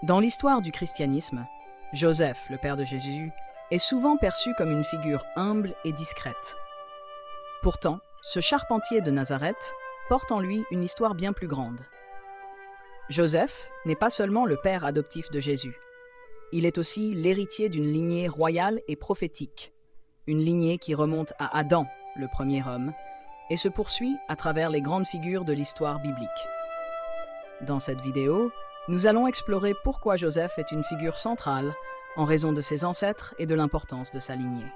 Dans l'histoire du christianisme, Joseph, le père de Jésus, est souvent perçu comme une figure humble et discrète. Pourtant, ce charpentier de Nazareth porte en lui une histoire bien plus grande. Joseph n'est pas seulement le père adoptif de Jésus. Il est aussi l'héritier d'une lignée royale et prophétique, une lignée qui remonte à Adam, le premier homme, et se poursuit à travers les grandes figures de l'histoire biblique. Dans cette vidéo, nous allons explorer pourquoi Joseph est une figure centrale en raison de ses ancêtres et de l'importance de sa lignée.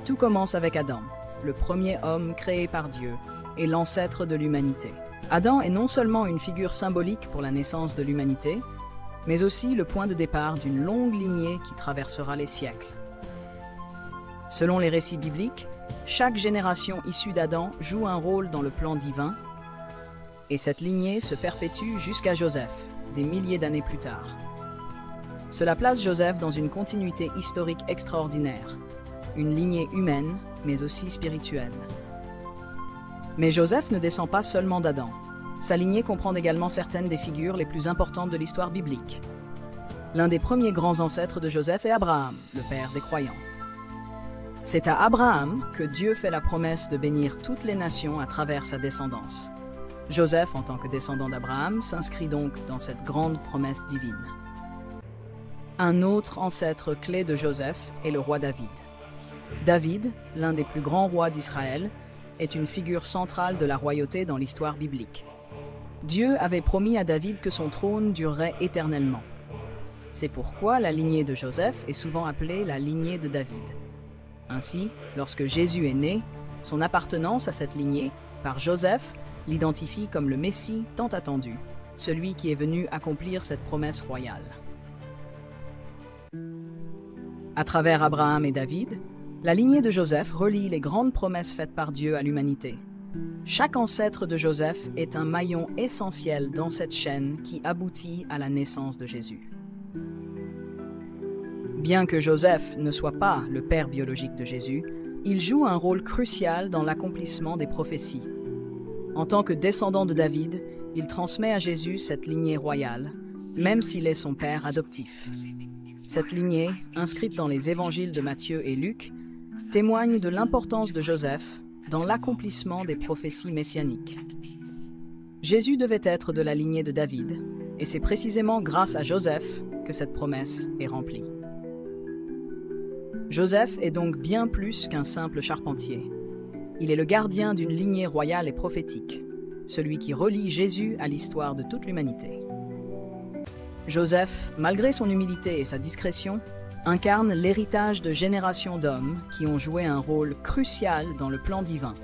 Tout commence avec Adam, le premier homme créé par Dieu et l'ancêtre de l'humanité. Adam est non seulement une figure symbolique pour la naissance de l'humanité, mais aussi le point de départ d'une longue lignée qui traversera les siècles. Selon les récits bibliques, chaque génération issue d'Adam joue un rôle dans le plan divin, et cette lignée se perpétue jusqu'à Joseph, des milliers d'années plus tard. Cela place Joseph dans une continuité historique extraordinaire, une lignée humaine, mais aussi spirituelle. Mais Joseph ne descend pas seulement d'Adam. Sa lignée comprend également certaines des figures les plus importantes de l'histoire biblique. L'un des premiers grands ancêtres de Joseph est Abraham, le père des croyants. C'est à Abraham que Dieu fait la promesse de bénir toutes les nations à travers sa descendance. Joseph, en tant que descendant d'Abraham, s'inscrit donc dans cette grande promesse divine. Un autre ancêtre clé de Joseph est le roi David. David, l'un des plus grands rois d'Israël, est une figure centrale de la royauté dans l'histoire biblique. Dieu avait promis à David que son trône durerait éternellement. C'est pourquoi la lignée de Joseph est souvent appelée la lignée de David. Ainsi, lorsque Jésus est né, son appartenance à cette lignée, par Joseph, l'identifie comme le Messie tant attendu, celui qui est venu accomplir cette promesse royale. À travers Abraham et David, la lignée de Joseph relie les grandes promesses faites par Dieu à l'humanité. Chaque ancêtre de Joseph est un maillon essentiel dans cette chaîne qui aboutit à la naissance de Jésus. Bien que Joseph ne soit pas le père biologique de Jésus, il joue un rôle crucial dans l'accomplissement des prophéties. En tant que descendant de David, il transmet à Jésus cette lignée royale, même s'il est son père adoptif. Cette lignée, inscrite dans les évangiles de Matthieu et Luc, témoigne de l'importance de Joseph dans l'accomplissement des prophéties messianiques. Jésus devait être de la lignée de David, et c'est précisément grâce à Joseph que cette promesse est remplie. Joseph est donc bien plus qu'un simple charpentier. Il est le gardien d'une lignée royale et prophétique, celui qui relie Jésus à l'histoire de toute l'humanité. Joseph, malgré son humilité et sa discrétion, incarne l'héritage de générations d'hommes qui ont joué un rôle crucial dans le plan divin.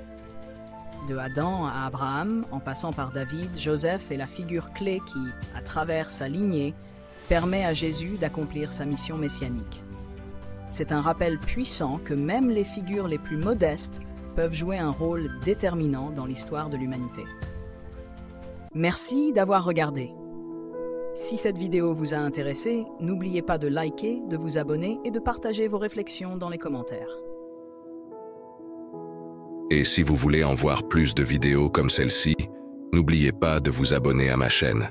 De Adam à Abraham, en passant par David, Joseph est la figure clé qui, à travers sa lignée, permet à Jésus d'accomplir sa mission messianique. C'est un rappel puissant que même les figures les plus modestes peuvent jouer un rôle déterminant dans l'histoire de l'humanité. Merci d'avoir regardé. Si cette vidéo vous a intéressé, n'oubliez pas de liker, de vous abonner et de partager vos réflexions dans les commentaires. Et si vous voulez en voir plus de vidéos comme celle-ci, n'oubliez pas de vous abonner à ma chaîne.